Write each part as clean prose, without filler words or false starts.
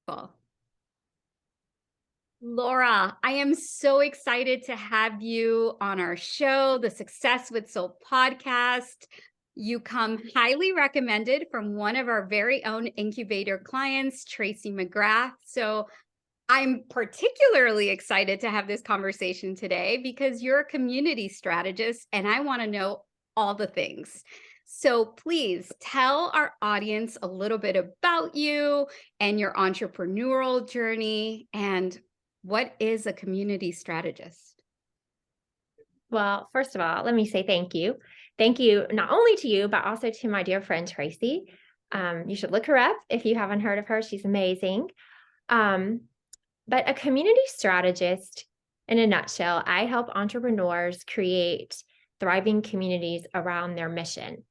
Cool. Laura, I am so excited to have you on our show, the Success with Soul podcast. You come highly recommended from one of our very own incubator clients, Tracy McGrath. So I'm particularly excited to have this conversation today because you're a community strategist and I want to know all the things. So please tell our audience a little bit about you and your entrepreneurial journey and what is a community strategist? Well, first of all, let me say thank you. Thank you not only to you, but also to my dear friend Tracy. You should look her up if you haven't heard of her. She's amazing. Um, but a community strategist, in a nutshell, I help entrepreneurs create thriving communities around their mission.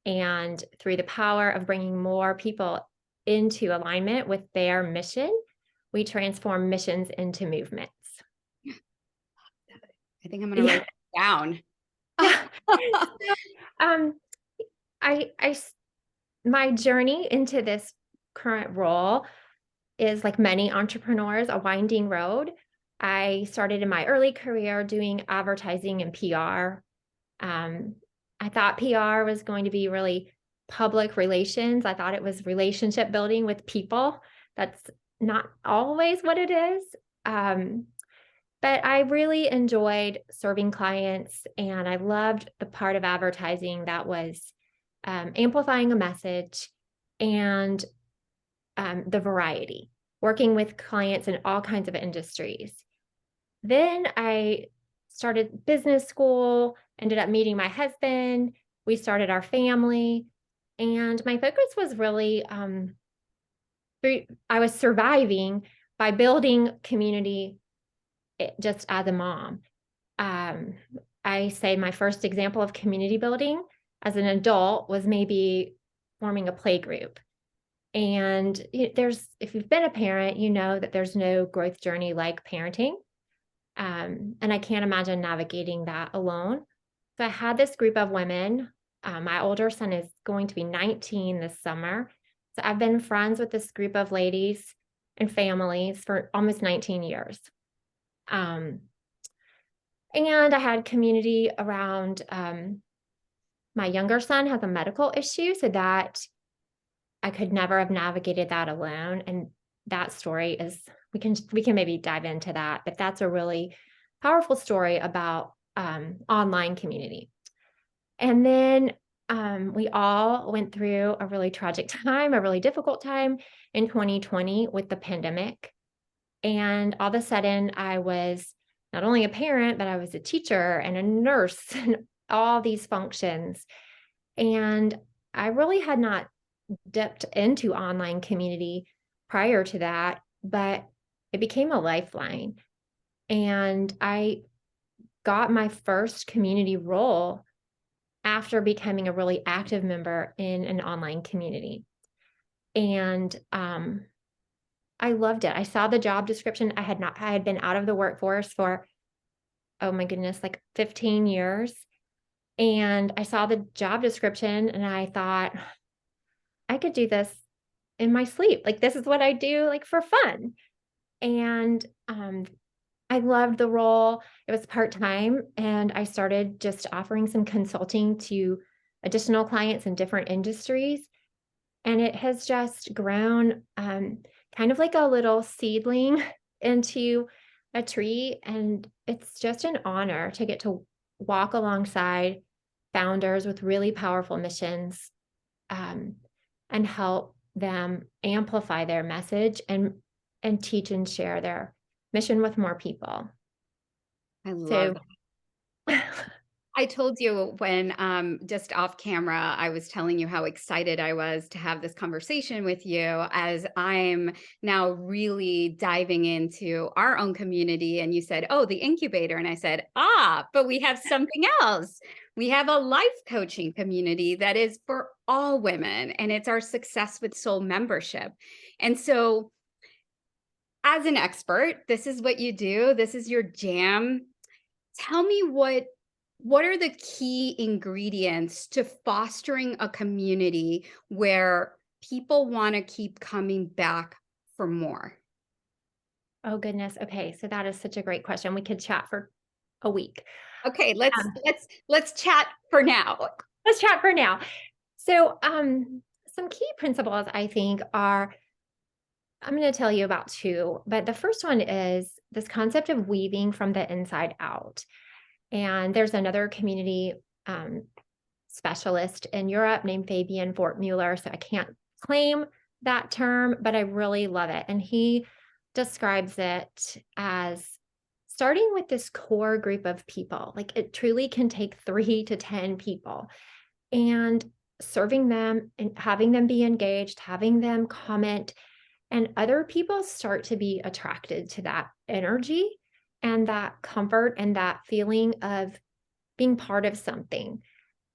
And through the power of bringing more people into alignment with their mission, we transform missions into movements. I think I'm going to Yeah. write it down. Yeah. Um, I my journey into this current role is like many entrepreneurs, a winding road. I started in my early career doing advertising and PR. I thought PR was going to be really public relations. I thought it was relationship building with people. That's not always what it is. Um, but I really enjoyed serving clients, and I loved the part of advertising that was amplifying a message and the variety, working with clients in all kinds of industries. Then I started business school, ended up meeting my husband. We started our family, and my focus was really I was surviving by building community just as a mom. Um, I say my first example of community building as an adult was maybe forming a play group. And if you've been a parent, you know that there's no growth journey like parenting. And I can't imagine navigating that alone. So I had this group of women. My older son is going to be 19 this summer. So I've been friends with this group of ladies and families for almost 19 years. Um, and I had community around my younger son has a medical issue, so that I could never have navigated that alone. And that story is we can maybe dive into that, but that's a really powerful story about online community. And then we all went through a really tragic time, a really difficult time in 2020 with the pandemic. And all of a sudden, I was not only a parent, but I was a teacher and a nurse and all these functions. And I really had not dipped into online community prior to that, but it became a lifeline. And I got my first community role after becoming a really active member in an online community. And I loved it. I saw the job description. I had been out of the workforce for, oh my goodness, like 15 years. And I saw the job description and I thought, I could do this in my sleep. Like, this is what I do, like, for fun. And I loved the role. It was part-time, and I started just offering some consulting to additional clients in different industries. And it has just grown kind of like a little seedling into a tree. And it's just an honor to get to walk alongside founders with really powerful missions and help them amplify their message and teach and share their mission with more people. I love So I told you when just off camera, I was telling you how excited I was to have this conversation with you as I'm now really diving into our own community. And you said, oh, the incubator. And I said, but we have something else. We have a life coaching community that is for all women, and it's our Success with Soul membership. And so, as an expert, this is what you do, this is your jam. Tell me what are the key ingredients to fostering a community where people want to keep coming back for more? Oh, goodness. Okay, so that is such a great question. We could chat for a week. Okay, Um, let's chat for now. let's chat for now. So, some key principles I think are I'm going to tell you about two, but the first one is this concept of weaving from the inside out. And there's another community um, specialist in Europe named Fabian Fortmuller. So I can't claim that term, but I really love it. And he describes it as starting with this core group of people. Like it truly can take 3 to 10 people and serving them and having them be engaged, having them comment, and other people start to be attracted to that energy and that comfort and that feeling of being part of something.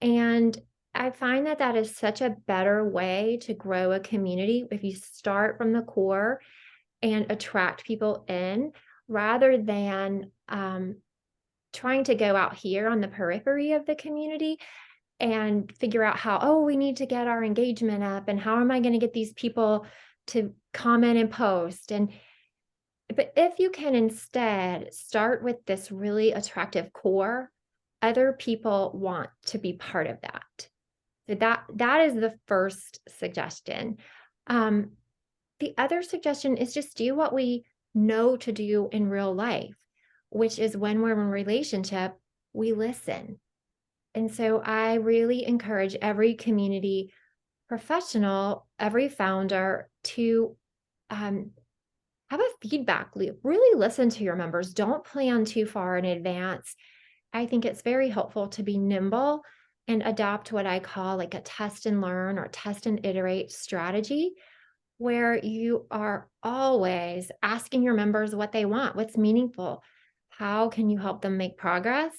And I find that that is such a better way to grow a community if you start from the core and attract people in rather than trying to go out here on the periphery of the community and figure out how, oh, we need to get our engagement up and how am I going to get these people to comment and post. And but if you can instead start with this really attractive core, other people want to be part of that. So that is the first suggestion. Um, the other suggestion is just do what we know to do in real life, which is when we're in a relationship, we listen. And so I really encourage every community professional, every founder to um, have a feedback loop. Really listen to your members. Don't plan too far in advance. I think it's very helpful to be nimble and adopt what I call like a test and learn or test and iterate strategy, where you are always asking your members what they want, what's meaningful, how can you help them make progress?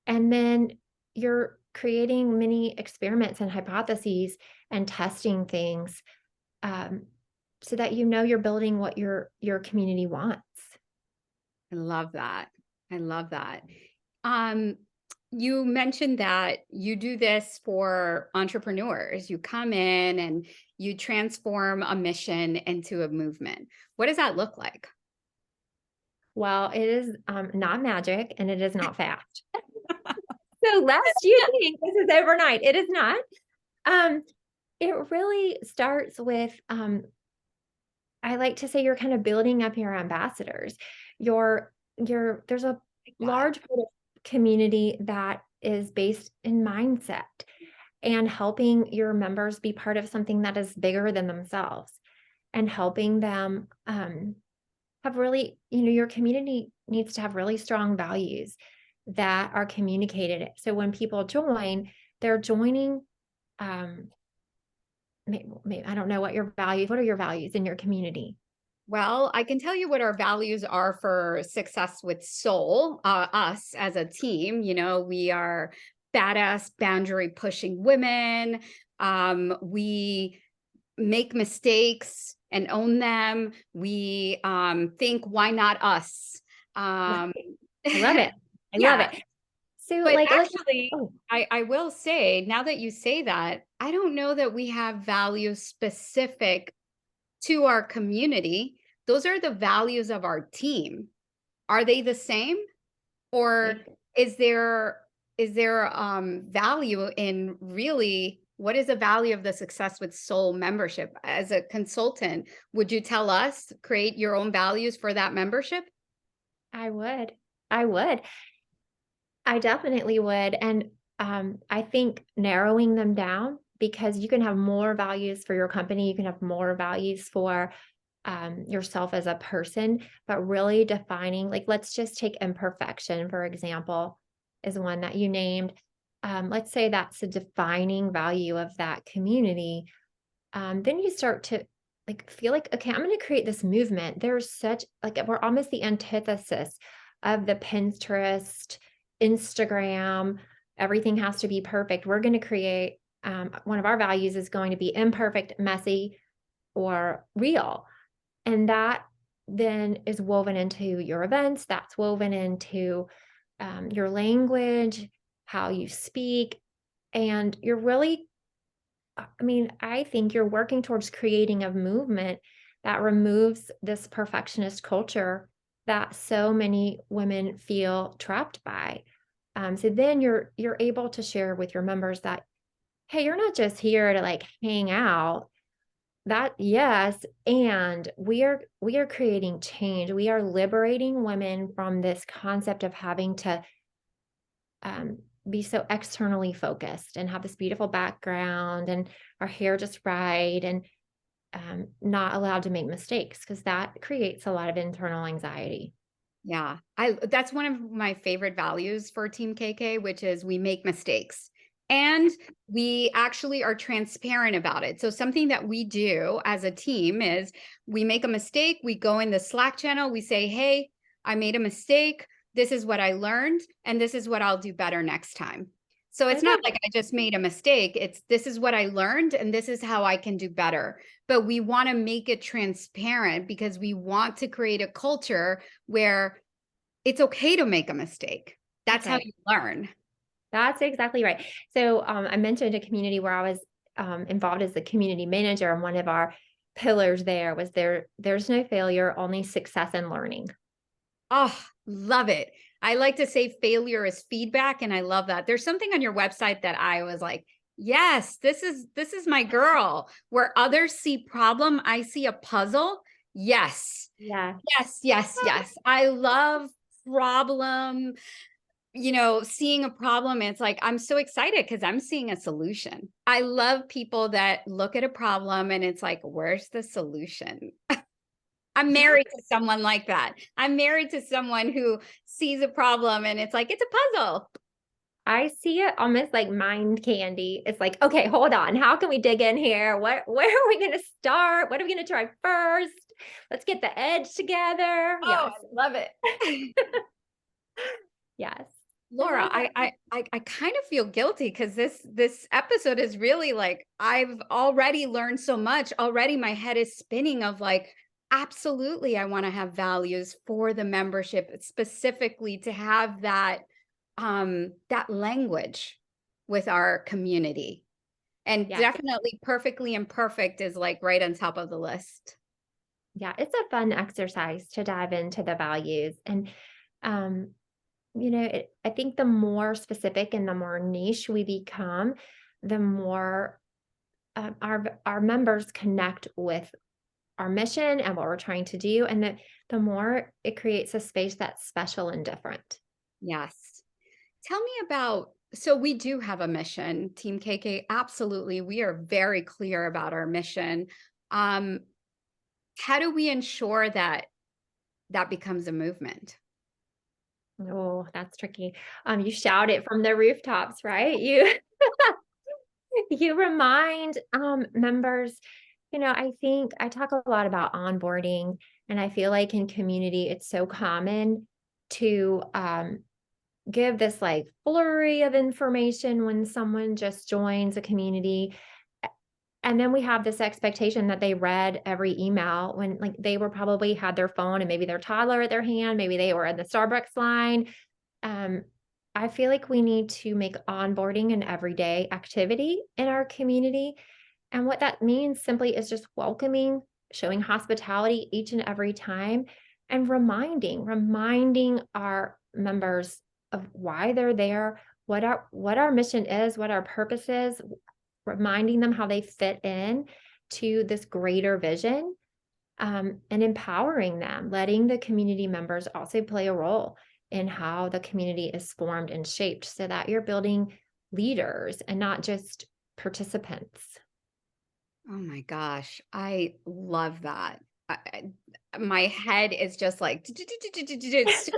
And then you're creating many experiments and hypotheses and testing things um, so that you know you're building what your community wants. I love that. I love that. Um, you mentioned that you do this for entrepreneurs. You come in and you transform a mission into a movement. What does that look like? Well, it is not magic and it is not fast. So lest you think this is overnight, it is not. Um, it really starts with I like to say you're kind of building up your ambassadors. There's a That. large part of community that is based in mindset and helping your members be part of something that is bigger than themselves and helping them have really, your community needs to have really strong values that are communicated. So when people join, they're joining um maybe, I don't know what are your values in your community? Well, I can tell you what our values are for Success with Soul, us as a team. We are badass, boundary pushing women. We make mistakes and own them. We think, why not us? Right. Um, I love it. I love yeah. it. So But like let's actually, oh, I will say, now that you say that, I don't know that we have values specific to our community. Those are the values of our team. Are they the same? Or it, is there value in really what is the value of the Success with Soul membership? As a consultant, would you tell us create your own values for that membership? I would. I would. I definitely would. And I think narrowing them down because you can have more values for your company, you can have more values for yourself as a person, but really defining, like, let's just take imperfection, for example, is one that you named. Let's say that's a defining value of that community. Then you start to like feel like, okay, I'm going to create this movement. There's such like we're almost the antithesis of the Pinterest, Instagram, everything has to be perfect. We're going to create one of our values is going to be imperfect, messy, or real. And that then is woven into your events, that's woven into your language, how you speak. And you're really, I mean, I think you're working towards creating a movement that removes this perfectionist culture that so many women feel trapped by. So then you're able to share with your members that, hey, you're not just here to like hang out. That yes, and we are creating change. We are liberating women from this concept of having to um, be so externally focused and have this beautiful background and our hair just right and not allowed to make mistakes because that creates a lot of internal anxiety. Yeah, I that's one of my favorite values for Team KK, which is we make mistakes and we actually are transparent about it. So something that we do as a team is we make a mistake, we go in the Slack channel, we say, "Hey, I made a mistake. This is what I learned and this is what I'll do better next time." So it's Those are not like I just made a mistake. It's this is what I learned and this is how I can do better. But we want to make it transparent because we want to create a culture where it's okay to make a mistake. that's That's how right. you learn. That's exactly right. So I mentioned a community where I was involved as the community manager, and one of our pillars there was there's no failure, only success and learning. Oh, love it. I like to say failure is feedback, and I love that. There's something on your website that I was like, "Yes, this is my girl." Where others see problem, I see a puzzle. Yes. Yeah. Yes, yes, yes. I love problem, seeing a problem. It's like, I'm so excited because I'm seeing a solution. I love people that look at a problem and it's like, where's the solution? I'm Yeah. married to someone like that. I'm married to someone who sees a problem and it's like, it's a puzzle. I see it almost like mind candy. It's like, okay, hold on. How can we dig in here? Where are we going to start? What are we going to try first? Let's get the edge together. Oh, Yes. I love it. Yes. So Laura, those are I kind of feel guilty because this episode is really like I've already learned so much. Already my head is spinning of like, absolutely, I want to have values for the membership, specifically to have that language with our community. And yes. definitely perfectly imperfect is like right on top of the list. Yeah, it's a fun exercise to dive into the values. And um I think the more specific and the more niche we become, the more our members connect with our mission and what we're trying to do, and the more it creates a space that's special and different. Yes. Tell me about so we do have a mission, Team KK. Absolutely. We are very clear about our mission. Um, how do we ensure that that becomes a movement? Oh, that's tricky. You shout it from the rooftops, right? You you remind members. I think I talk a lot about onboarding, and I feel like in community, it's so common to give this like flurry of information when someone just joins a community. And then we have this expectation that they read every email when like they were probably had their phone and maybe their toddler at their hand, maybe they were in the Starbucks line. Um, I feel like we need to make onboarding an everyday activity in our community. And what that means simply is just welcoming, showing hospitality each and every time, and reminding our members of why they're there, what our mission is, what our purpose is, reminding them how they fit in to this greater vision, and empowering them, letting the community members also play a role in how the community is formed and shaped so that you're building leaders and not just participants. Oh my gosh, I love that. My head is just like so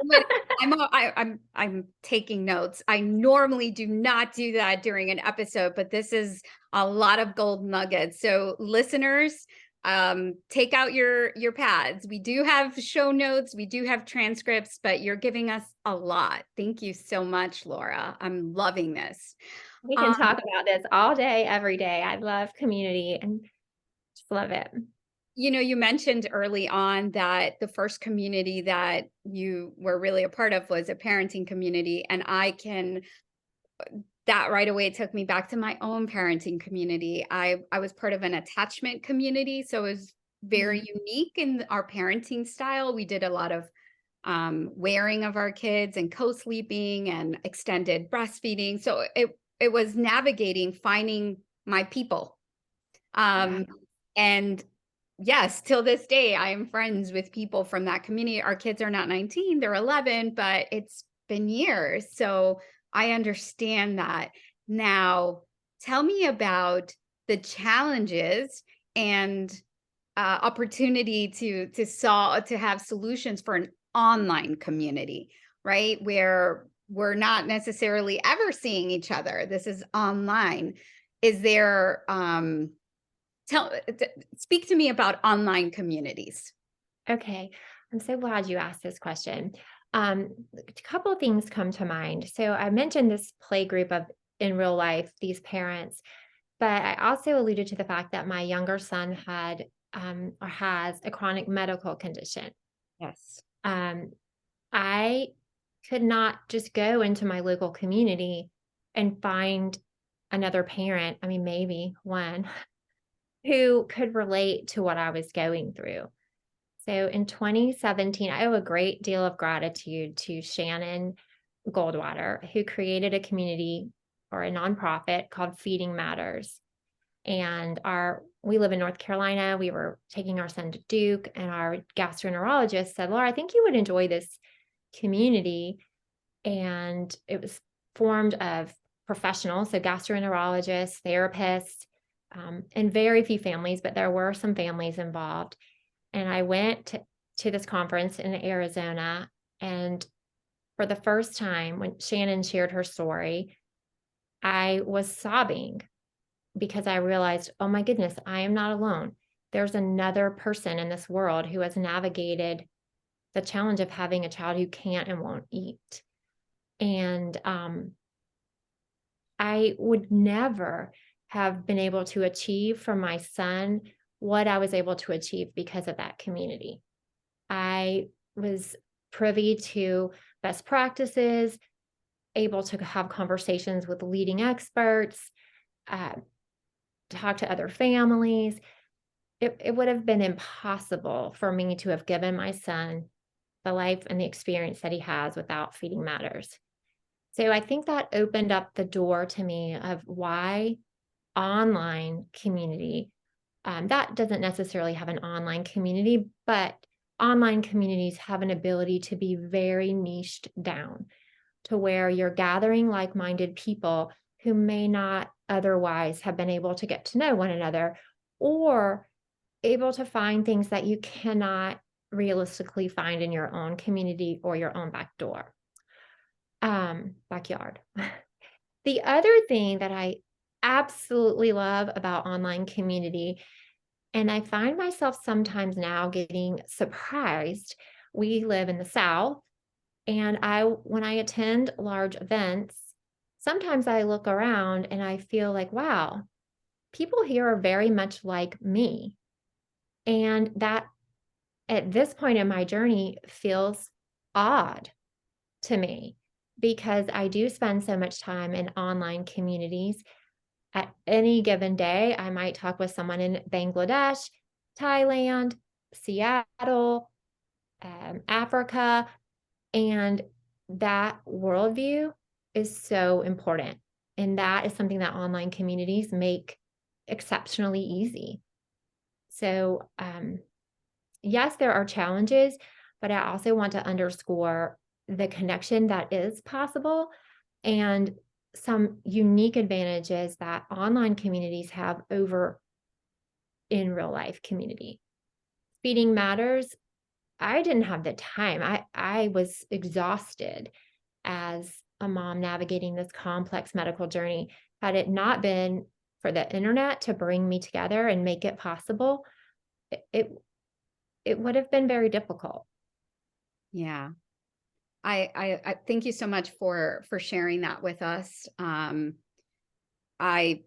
many. I'm taking notes. I normally do not do that during an episode, but this is a lot of gold nuggets. So listeners, take out your pads. We do have show notes, we do have transcripts, but you're giving us a lot. Thank you so much, Laura. I'm loving this. We can Um, talk about this all day, every day. I love community and just love it. you mentioned early on that the first community that you were really a part of was a parenting community. And that right away took me back to my own parenting community. I was part of an attachment community. So it was very Mhm. unique in our parenting style. We did a lot of wearing of our kids and co-sleeping and extended breastfeeding. So it was navigating, finding my people. Yeah. Um, and yes, till this day, I am friends with people from that community. Our kids are not 19, they're 11, but it's been years. So I understand that. Now, tell me about the challenges and opportunity to have solutions for an online community, right? Where we're not necessarily ever seeing each other. This is online. Is there tell speak to me about online communities. Okay. I'm so glad you asked this question. A couple of things come to mind. So I mentioned this play group of in real life, these parents, but I also alluded to the fact that my younger son had or has a chronic medical condition. Yes. Um, I could not just go into my local community and find another parent, I mean, maybe one, who could relate to what I was going through. So in 2017, I owe a great deal of gratitude to Shannon Goldwater, who created a community or a nonprofit called Feeding Matters. And our we live in North Carolina. We were taking our son to Duke, and our gastroenterologist said, Laura, I think you would enjoy this community. And it was formed of professionals, so gastroenterologists, therapists, and very few families, but there were some families involved. And I went to this conference in Arizona. And for the first time, when Shannon shared her story, I was sobbing because I realized, oh my goodness, I am not alone. There's another person in this world who has navigated the challenge of having a child who can't and won't eat. And I would never have been able to achieve for my son what I was able to achieve because of that community. I was privy to best practices, able to have conversations with leading experts, uh, talk to other families. It would have been impossible for me to have given my son the life and the experience that he has without Feeding Matters. So I think that opened up the door to me of why online community, that doesn't necessarily have an online community, but online communities have an ability to be very niched down to where you're gathering like minded people who may not otherwise have been able to get to know one another or able to find things that you cannot realistically find in your own community or your own back door, backyard. The other thing that I absolutely love about online community, and I find myself sometimes now getting surprised. We live in the South, and when I attend large events, sometimes I look around and I feel like, wow, people here are very much like me. And that at this point in my journey feels odd to me because I do spend so much time in online communities. At any given day, I might talk with someone in Bangladesh, Thailand, Seattle, Africa, and that worldview is so important. And that is something that online communities make exceptionally easy. So, yes, there are challenges, but I also want to underscore the connection that is possible and some unique advantages that online communities have over in real life community. Feeding Matters, I didn't have the time. I was exhausted as a mom navigating this complex medical journey. Had it not been for the internet to bring me together and make it possible, it it, it would have been very difficult. Yeah. I thank you so much for sharing that with us. I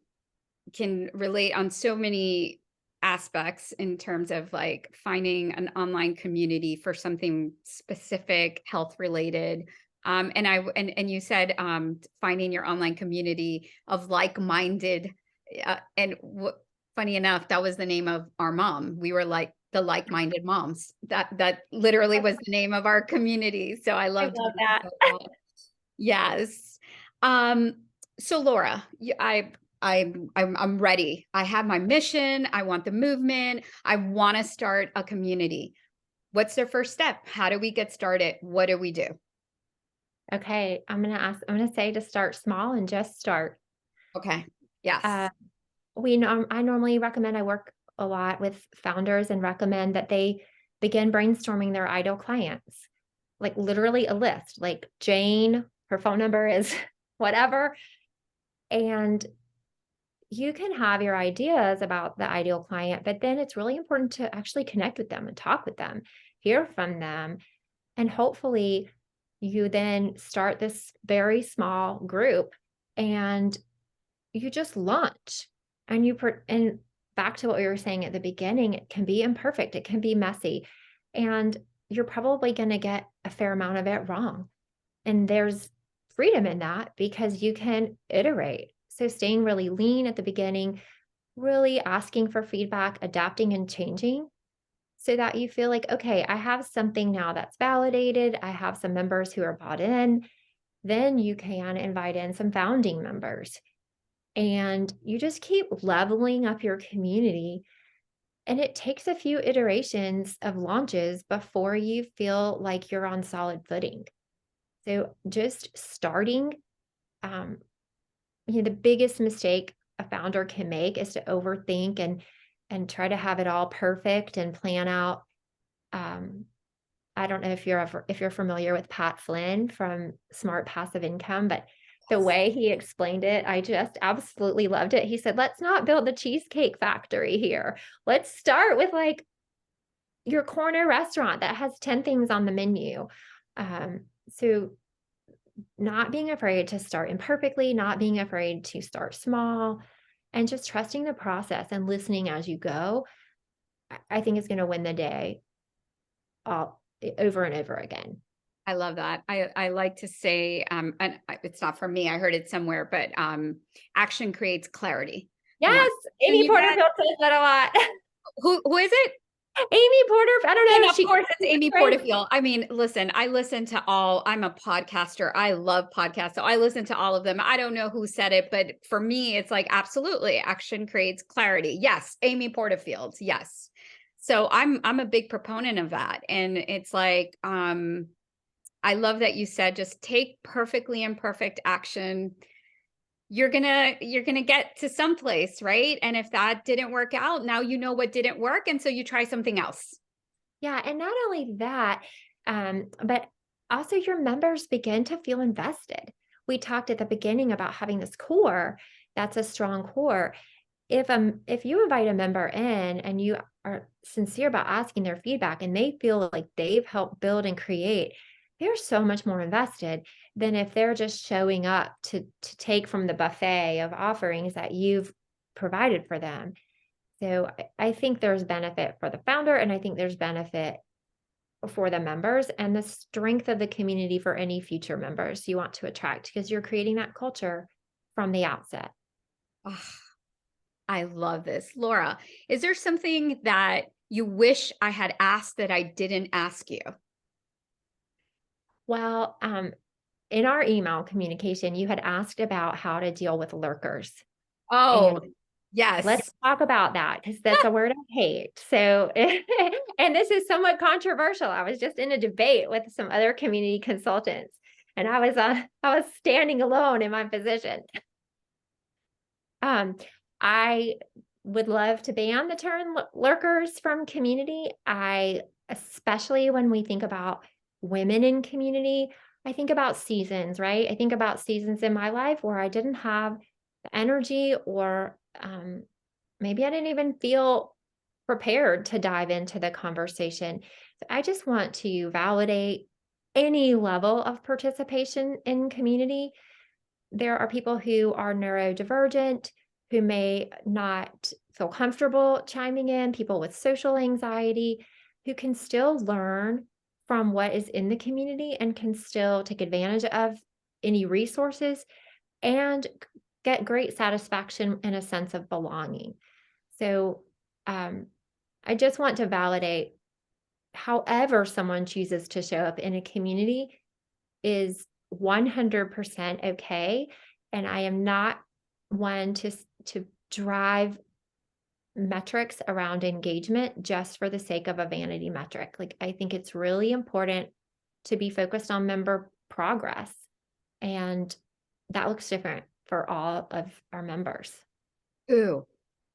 can relate on so many aspects in terms of like finding an online community for something specific, health related. And you said finding your online community of like-minded. Funny enough, that was the name of our mom. We were The like-minded moms. That literally was the name of our community, so I I loved love that that. about that. Yes. Um, so Laura, I'm ready. I have my mission. I want the movement. I want to start a community. What's the first step? How do we get started? What do we do? Okay, I'm gonna say to start small and just start. Okay. Yes. Uh, I normally recommend I work a lot with founders and recommend that they begin brainstorming their ideal clients. Like literally a list, like Jane, her phone number is whatever. And you can have your ideas about the ideal client, but then it's really important to actually connect with them and talk with them, hear from them, and hopefully you then start this very small group and you just launch and back to what we were saying at the beginning, it can be imperfect, it can be messy, and you're probably going to get a fair amount of it wrong. And there's freedom in that because you can iterate. So staying really lean at the beginning, really asking for feedback, adapting and changing so that you feel like, okay, I have something now that's validated. I have some members who are bought in. Then you can invite in some founding members and you just keep leveling up your community. And it takes a few iterations of launches before you feel like you're on solid footing. So just starting, um, the biggest mistake a founder can make is to overthink and try to have it all perfect and plan out. Um, I don't know if you're familiar with Pat Flynn from Smart Passive Income, but the way he explained it, I just absolutely loved it. He said, "Let's not build the cheesecake factory here. Let's start with like your corner restaurant that has 10 things on the menu." So not being afraid to start imperfectly, not being afraid to start small, and just trusting the process and listening as you go, I think is going to win the day over and over again. I love that. I like to say, and it's not from me. I heard it somewhere, but action creates clarity. Yes, So Amy you get Porterfield says that a lot. who is it? Amy Porter, I don't know And if of she course, it's Amy right? Porterfield. I mean, listen, I listen to all I'm a podcaster. I love podcasts. So I listen to all of them. I don't know who said it, but for me, it's like absolutely action creates clarity. Yes, Amy Porterfield. Yes. So I'm a big proponent of that. And it's like, I love that you said just take perfectly imperfect action. You're gonna get to some place, right? And if that didn't work out, now you know what didn't work. And so you try something else. Yeah, and not only that, but also your members begin to feel invested. We talked at the beginning about having this core, that's a strong core. If you invite a member in and you are sincere about asking their feedback and they feel like they've helped build and create, they're so much more invested than if they're just showing up to take from the buffet of offerings that you've provided for them. So I think there's benefit for the founder and I think there's benefit for the members and the strength of the community for any future members you want to attract because you're creating that culture from the outset. Ah, I love this. Laura, is there something that you wish I had asked that I didn't ask you? Well, in our email communication, you had asked about how to deal with lurkers. And Oh, yes. let's talk about that because that's a word I hate. So, and this is somewhat controversial. I was just in a debate with some other community consultants, and I was standing alone in my position. Um, I would love to ban the term lurkers from community. Especially when we think about women in community, I think about seasons, right? I think about seasons in my life where I didn't have the energy or maybe I didn't even feel prepared to dive into the conversation. So I just want to validate any level of participation in community. There are people who are neurodivergent, who may not feel comfortable chiming in, people with social anxiety, who can still learn from what is in the community and can still take advantage of any resources and get great satisfaction and a sense of belonging. So, um, I just want to validate however someone chooses to show up in a community is 100% okay. And I am not one to drive metrics around engagement just for the sake of a vanity metric. Like, I think it's really important to be focused on member progress. And that looks different for all of our members. Ooh,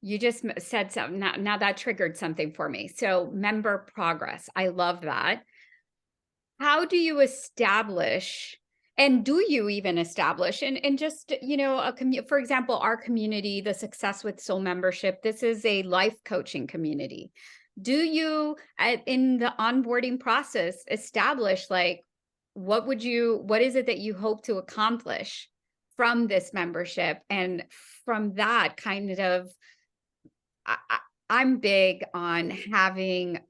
you just said something. Now that triggered something for me. So, member progress. I love that. How do you establish, and do you even establish, and just, for example, our community, the Success with Soul membership, this is a life coaching community. Do you, in the onboarding process, establish like, what is it that you hope to accomplish from this membership? And from that kind of, I, I- I'm big on having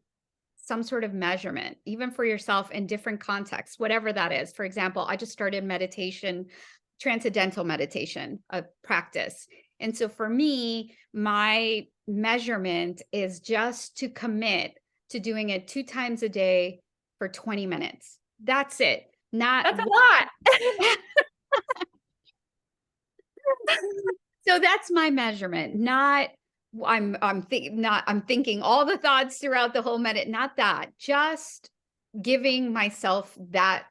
some sort of measurement, even for yourself in different contexts, whatever that is. For example, I just started meditation, transcendental meditation, a practice. And so for me, my measurement is just to commit to doing it 2 times a day for 20 minutes. That's it. Not That's a lot. so that's my measurement, not I'm thinking all the thoughts throughout the whole minute, not that. Just giving myself that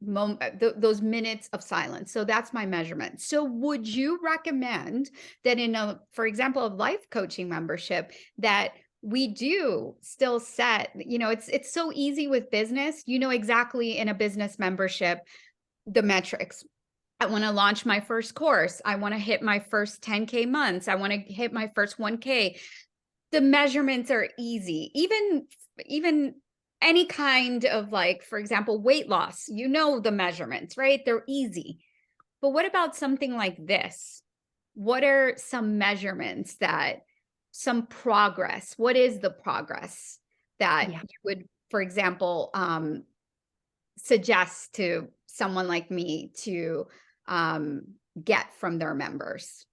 moment, those minutes of silence. So that's my measurement. So would you recommend that in a, for example, a life coaching membership, that we do still set, it's so easy with business, exactly in a business membership, the metrics. I want to launch my first course. I want to hit my first 10K months. I want to hit my first 1K. The measurements are easy. Even any kind of, like, for example, weight loss, the measurements, right? They're easy. But what about something like this? What are some measurements, that some progress? What is the progress that Yeah. you would, for example, suggest to someone like me to um, get from their members?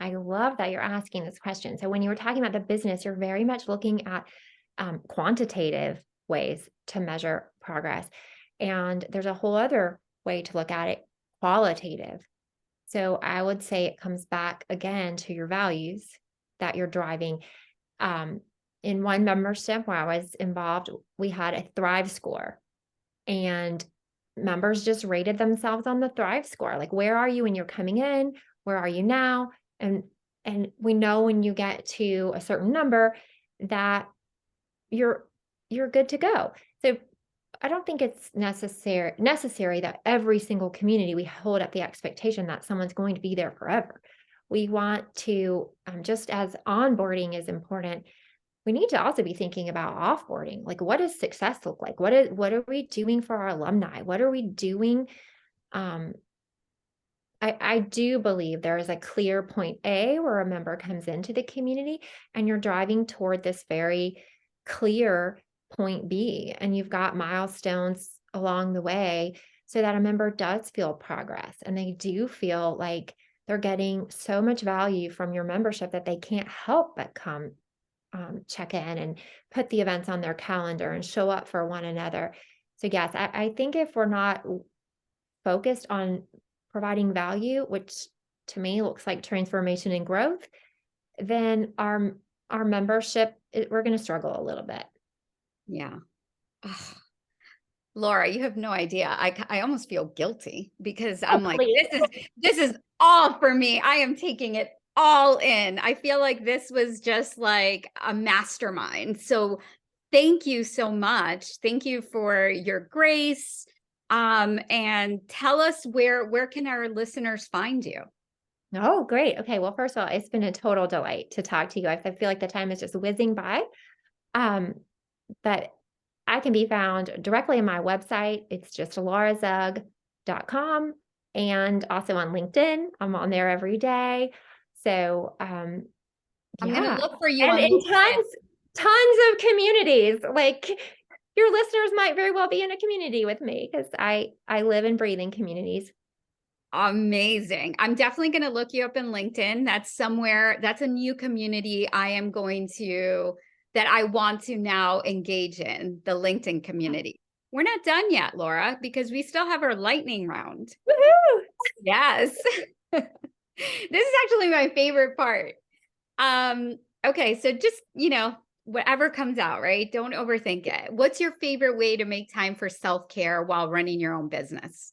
I love that you're asking this question. So when you were talking about the business, you're very much looking at quantitative ways to measure progress. And there's a whole other way to look at it, qualitative. So I would say it comes back again to your values that you're driving. Um, in one membership where I was involved, we had a Thrive score, and members just rated themselves on the Thrive score. Like, where are you when you're coming in? Where are you now? And we know when you get to a certain number that you're good to go. So I don't think it's necessary that every single community we hold up the expectation that someone's going to be there forever. We want to, just as onboarding is important, we need to also be thinking about offboarding. Like, what does success look like? What are we doing for our alumni? What are we doing? Um, I do believe there is a clear point A where a member comes into the community and you're driving toward this very clear point B, and you've got milestones along the way so that a member does feel progress and they do feel like they're getting so much value from your membership that they can't help but come check in and put the events on their calendar and show up for one another. So yes, I think if we're not focused on providing value, which to me looks like transformation and growth, then our membership, we're going to struggle a little bit. Yeah. Ugh. Laura, you have no idea. I almost feel guilty because Oh, I'm like, please. this is all for me. I am taking it all in. I feel like this was just like a mastermind. So thank you so much. Thank you for your grace. And tell us, where can our listeners find you? Oh, great. Okay. Well, first of all, it's been a total delight to talk to you. I feel like the time is just whizzing by. Um, but I can be found directly on my website. It's just laurazug.com, and also on LinkedIn. I'm on there every day. So, I'm gonna yeah. look for you And on in LinkedIn. tons of communities. Like, your listeners might very well be in a community with me because I live and breathe in communities. Amazing. I'm definitely going to look you up in LinkedIn. That's a new community I am going to that I want to now engage in the LinkedIn community. We're not done yet, Laura, because we still have our lightning round. Woohoo! Yes. This is actually my favorite part. Okay, so just, whatever comes out, right? Don't overthink it. What's your favorite way to make time for self-care while running your own business?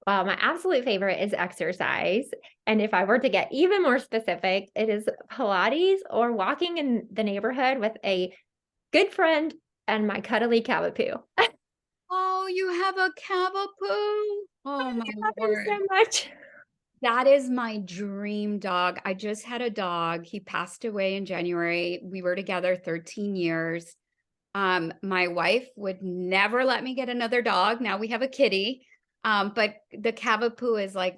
Well, my absolute favorite is exercise. And if I were to get even more specific, it is Pilates or walking in the neighborhood with a good friend and my cuddly cavapoo. Oh, you have a Cavapoo? Oh my Love him lord. so much. That is my dream dog. I just had a dog. He passed away in January. We were together 13 years. My wife would never let me get another dog. Now we have a kitty. But the Cavapoo is like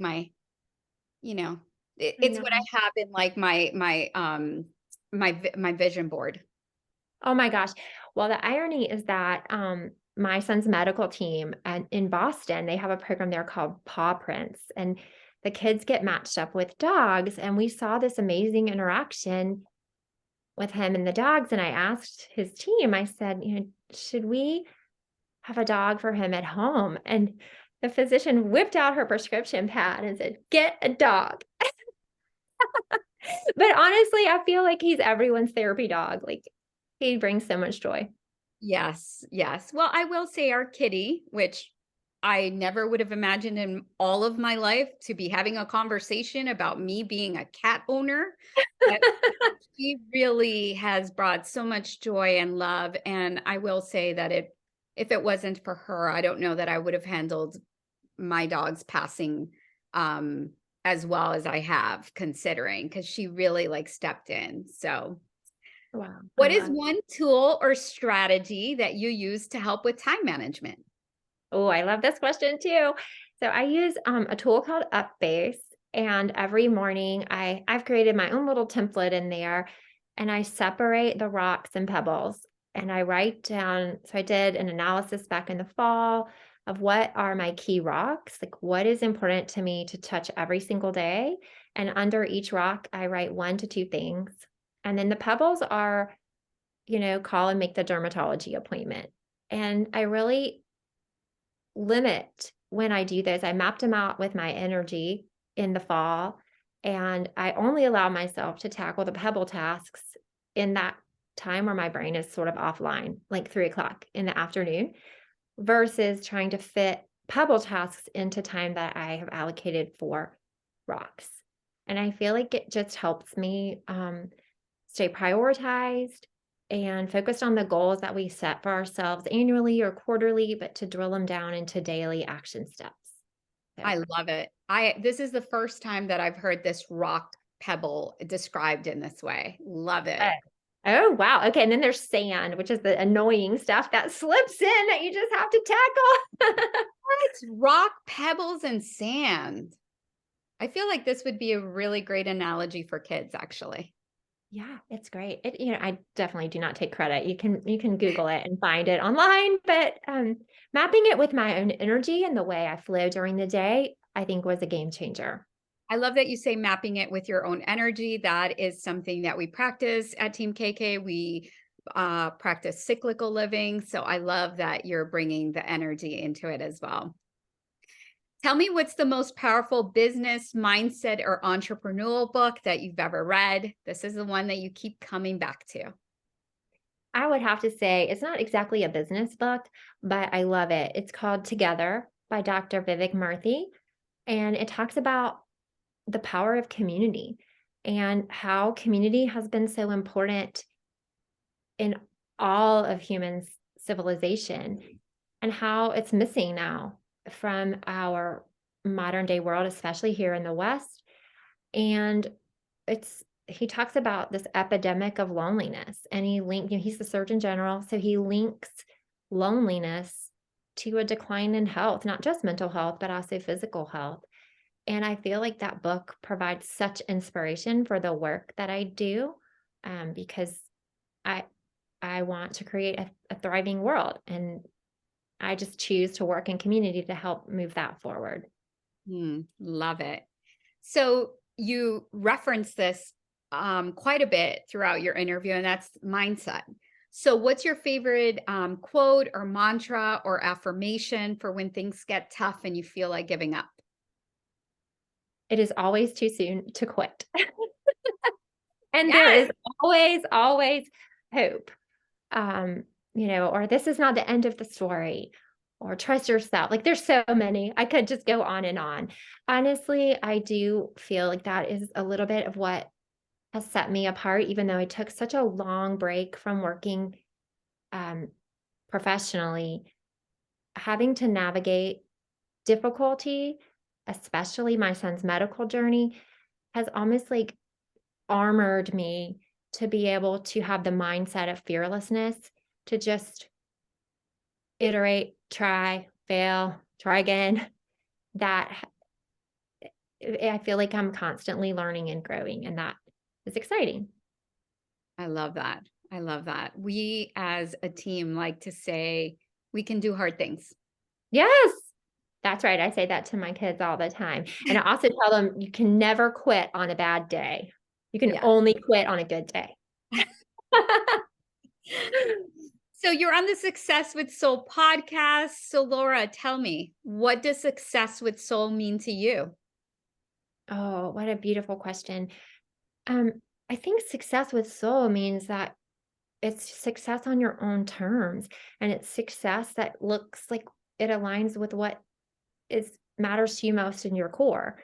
you know, I it's what know. I have in like my vision board. Oh my gosh. Well, the irony is that my son's medical team in Boston, they have a program there called Paw Prints, and the kids get matched up with dogs. And we saw this amazing interaction with him and the dogs. And I asked his team, I said, should we have a dog for him at home? And the physician whipped out her prescription pad and said, get a dog. But honestly, I feel like he's everyone's therapy dog. Like he brings so much joy. Yes, yes. Well, I will say our kitty, which I never would have imagined in all of my life to be having a conversation about me being a cat owner, but she really has brought so much joy and love. And I will say that if it wasn't for her, I don't know that I would have handled my dog's passing um as well as I have, considering because she really like stepped in. So Wow, I what is love. one tool or strategy that you use to help with time management? Oh, I love this question too. So I use a tool called Upbase, and every morning I've created my own little template in there, and I separate the rocks and pebbles, and I write down. So I did an analysis back in the fall of what are my key rocks, like what is important to me to touch every single day, and under each rock I write 1 to 2 things, and then the pebbles are, call and make the dermatology appointment. And I really limit when I do this. I mapped them out with my energy in the fall, and I only allow myself to tackle the pebble tasks in that time where my brain is sort of offline, like 3 o'clock in the afternoon, versus trying to fit pebble tasks into time that I have allocated for rocks. And I feel like it just helps me stay prioritized and focused on the goals that we set for ourselves annually or quarterly, but to drill them down into daily action steps. So, I love it. I This is the first time that I've heard this rock pebble described in this way. Love oh, it. oh, wow. Okay. And then there's sand, which is the annoying stuff that slips in that you just have to tackle. What? Rock, pebbles, and sand. I feel like this would be a really great analogy for kids, actually. Yeah, it's great. I definitely do not take credit. You can Google it and find it online, but mapping it with my own energy and the way I flow during the day, I think was a game changer. I love that you say mapping it with your own energy. That is something that we practice at Team KK. We practice cyclical living. So I love that you're bringing the energy into it as well. Tell me what's the most powerful business, mindset, or entrepreneurial book that you've ever read? This is the one that you keep coming back to. I would have to say it's not exactly a business book, but I love it. It's called Together by Dr. Vivek Murthy, and it talks about the power of community and how community has been so important in all of human civilization and how it's missing now from our modern day world, especially here in the West. And it's he talks about this epidemic of loneliness, and he's the Surgeon General, so he links loneliness to a decline in health, not just mental health, but also physical health. And I feel like that book provides such inspiration for the work that I do, because I I want to create a thriving world, and I just choose to work in community to help move that forward. Love it. So you reference this quite a bit throughout your interview, and that's mindset. So, what's your favorite quote or mantra or affirmation for when things get tough and you feel like giving up? It is always too soon to quit. And there Yes. is always hope. Or this is not the end of the story, or trust yourself. Like there's so many. I could just go on and on. Honestly, I do feel like that is a little bit of what has set me apart, even though I took such a long break from working um, professionally, having to navigate difficulty, especially my son's medical journey, has almost like armored me to be able to have the mindset of fearlessness to just iterate, try, fail, try again. That I feel like I'm constantly learning and growing, and that is exciting. I love that. I love that. We as a team like to say we can do hard things. Yes, that's right. I say that to my kids all the time. And I also tell them you can never quit on a bad day. You can Yeah. only quit on a good day. So you're on the Success with Soul podcast. So Laura, tell me, what does success with soul mean to you? Oh, what a beautiful question. Um, I think success with soul means that it's success on your own terms, and it's success that looks like it aligns with what is matters to you most in your core.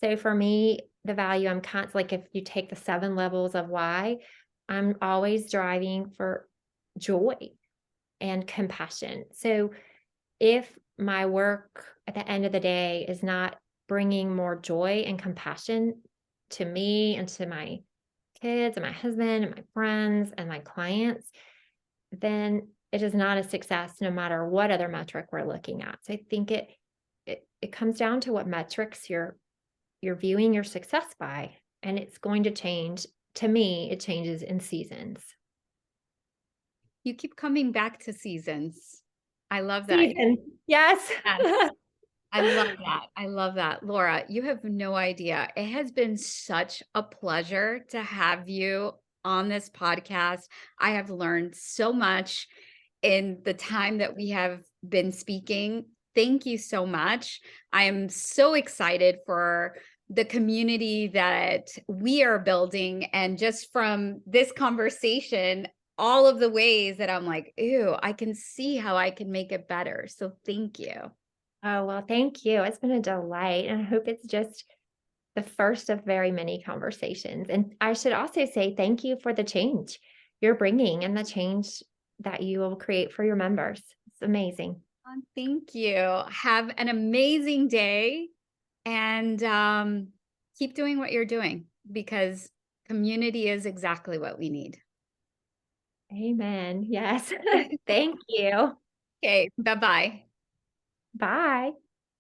So for me, the value I'm like if you take the 7 levels of why, I'm always driving for joy and compassion. So if my work at the end of the day is not bringing more joy and compassion to me and to my kids and my husband and my friends and my clients, then it is not a success no matter what other metric we're looking at. So I think it comes down to what metrics you're viewing your success by, and it's going to change. To me, it changes in seasons. You keep coming back to seasons. I love that. Seasons. Yes. Yes. I love that. I love that. Laura, you have no idea. It has been such a pleasure to have you on this podcast. I have learned so much in the time that we have been speaking. Thank you so much. I am so excited for the community that we are building. And just from this conversation, all of the ways that I'm like, ew, I can see how I can make it better. So thank you. Oh, well, thank you. It's been a delight, and I hope it's just the first of very many conversations. And I should also say thank you for the change you're bringing and the change that you will create for your members. It's amazing. Thank you. Have an amazing day and keep doing what you're doing because community is exactly what we need. Amen. Yes. Thank you. Okay, bye bye. Bye.